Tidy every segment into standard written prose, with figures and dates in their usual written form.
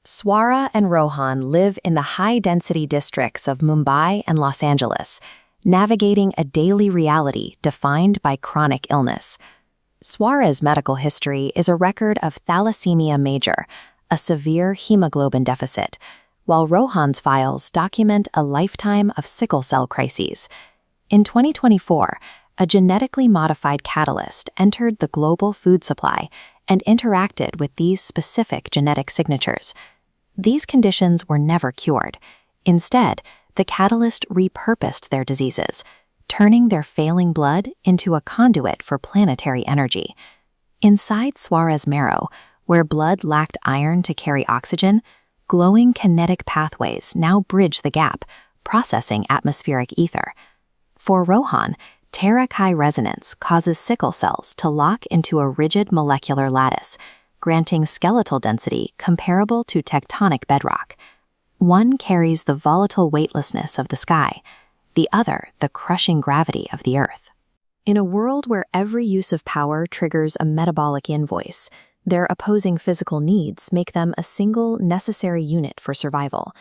Swara and Rohan live in the high-density districts of Mumbai and Los Angeles, navigating a daily reality defined by chronic illness. Swara's medical history is a record of thalassemia major, a severe hemoglobin deficit, while Rohan's files document a lifetime of sickle cell crises. In 2024, a genetically modified catalyst entered the global food supply and interacted with these specific genetic signatures. These conditions were never cured. Instead, the catalyst repurposed their diseases, turning their failing blood into a conduit for planetary energy. Inside Swara's marrow, where blood lacked iron to carry oxygen, glowing kinetic pathways now bridge the gap, processing atmospheric ether. For Rohan, Terakai resonance causes sickle cells to lock into a rigid molecular lattice, granting skeletal density comparable to tectonic bedrock. One carries the volatile weightlessness of the sky, the other the crushing gravity of the earth. In a world where every use of power triggers a metabolic invoice, their opposing physical needs make them a single necessary unit for survival.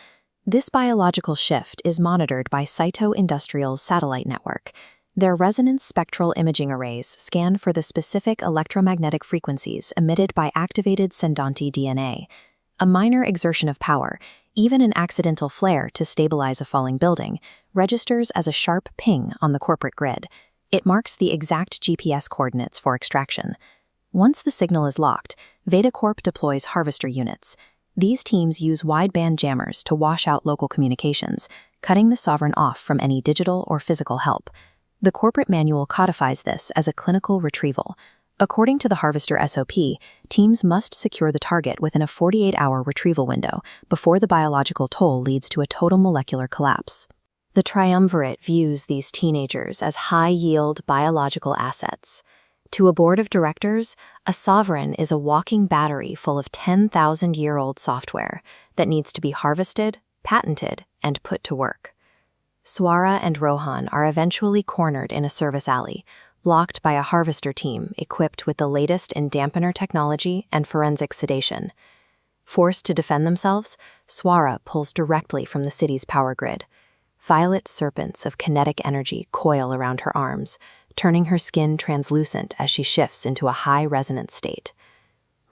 This biological shift is monitored by Cyto Industrial's satellite network. Their resonance spectral imaging arrays scan for the specific electromagnetic frequencies emitted by activated Sendonti DNA. A minor exertion of power, even an accidental flare to stabilize a falling building, registers as a sharp ping on the corporate grid. It marks the exact GPS coordinates for extraction. Once the signal is locked, VedaCorp deploys harvester units. These teams use wideband jammers to wash out local communications, cutting the sovereign off from any digital or physical help. The corporate manual codifies this as a clinical retrieval. According to the Harvester SOP, teams must secure the target within a 48-hour retrieval window before the biological toll leads to a total molecular collapse. The triumvirate views these teenagers as high-yield biological assets. To a board of directors, a sovereign is a walking battery full of 10,000-year-old software that needs to be harvested, patented, and put to work. Swara and Rohan are eventually cornered in a service alley, blocked by a harvester team equipped with the latest in dampener technology and forensic sedation. Forced to defend themselves, Swara pulls directly from the city's power grid. Violet serpents of kinetic energy coil around her arms, turning her skin translucent as she shifts into a high-resonance state.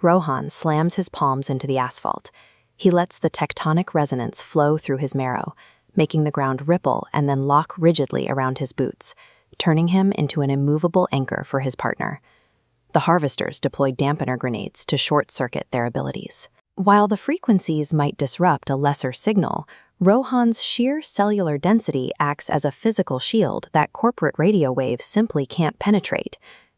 Rohan slams his palms into the asphalt. He lets the tectonic resonance flow through his marrow, making the ground ripple and then lock rigidly around his boots, turning him into an immovable anchor for his partner. The harvesters deploy dampener grenades to short-circuit their abilities. While the frequencies might disrupt a lesser signal, Rohan's sheer cellular density acts as a physical shield that corporate radio waves simply can't penetrate.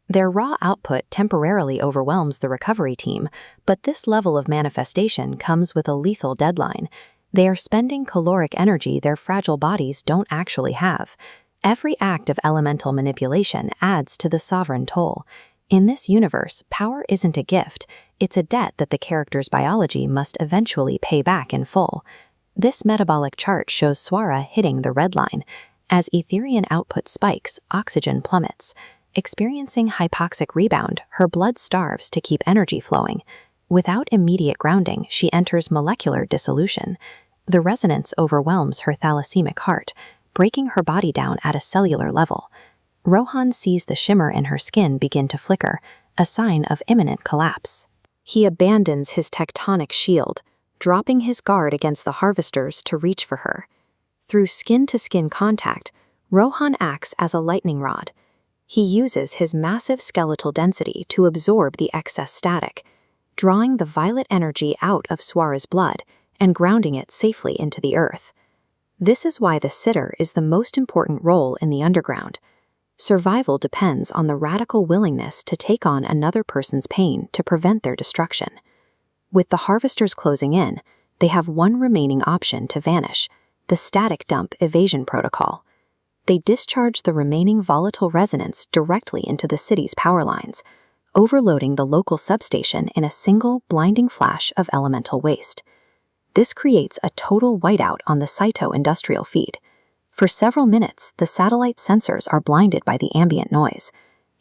Their raw output temporarily overwhelms the recovery team, but this level of manifestation comes with a lethal deadline. They are spending caloric energy their fragile bodies don't actually have. Every act of elemental manipulation adds to the sovereign toll. In this universe, power isn't a gift, it's a debt that the character's biology must eventually pay back in full. This metabolic chart shows Swara hitting the red line. As Etherian output spikes, oxygen plummets. Experiencing hypoxic rebound, her blood starves to keep energy flowing. Without immediate grounding, she enters molecular dissolution. The resonance overwhelms her thalassemic heart, breaking her body down at a cellular level. Rohan sees the shimmer in her skin begin to flicker, a sign of imminent collapse. He abandons his tectonic shield, dropping his guard against the harvesters to reach for her. Through skin-to-skin contact, Rohan acts as a lightning rod. He uses his massive skeletal density to absorb the excess static, drawing the violet energy out of Swara's blood and grounding it safely into the earth. This is why the sitter is the most important role in the underground. Survival depends on the radical willingness to take on another person's pain to prevent their destruction. With the harvesters closing in, they have one remaining option to vanish: the static dump evasion protocol. They discharge the remaining volatile resonance directly into the city's power lines, overloading the local substation in a single blinding flash of elemental waste. This creates a total whiteout on the Cyto industrial feed. For several minutes, the satellite sensors are blinded by the ambient noise,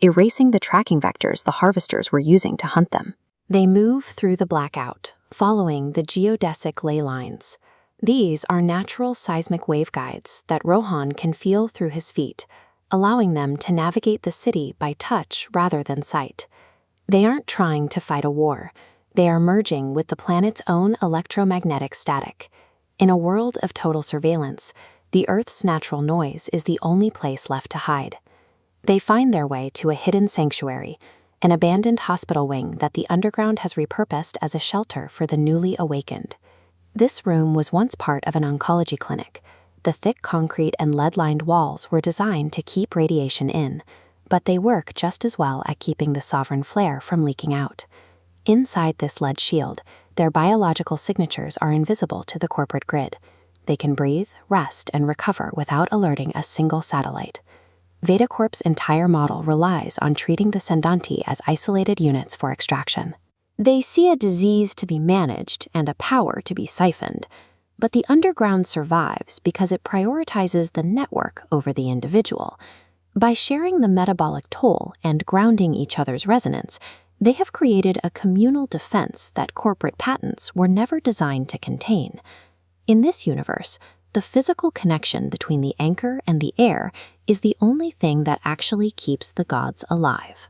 erasing the tracking vectors the harvesters were using to hunt them. They move through the blackout, following the geodesic ley lines. These are natural seismic waveguides that Rohan can feel through his feet, allowing them to navigate the city by touch rather than sight. They aren't trying to fight a war. They are merging with the planet's own electromagnetic static. In a world of total surveillance, the Earth's natural noise is the only place left to hide. They find their way to a hidden sanctuary, an abandoned hospital wing that the underground has repurposed as a shelter for the newly awakened. This room was once part of an oncology clinic. The thick concrete and lead-lined walls were designed to keep radiation in, but they work just as well at keeping the sovereign flare from leaking out. Inside this lead shield, their biological signatures are invisible to the corporate grid. They can breathe, rest, and recover without alerting a single satellite. Vetacorp's entire model relies on treating the Sendanti as isolated units for extraction. They see a disease to be managed and a power to be siphoned, but the underground survives because it prioritizes the network over the individual. By sharing the metabolic toll and grounding each other's resonance, they have created a communal defense that corporate patents were never designed to contain. In this universe, the physical connection between the anchor and the air is the only thing that actually keeps the gods alive.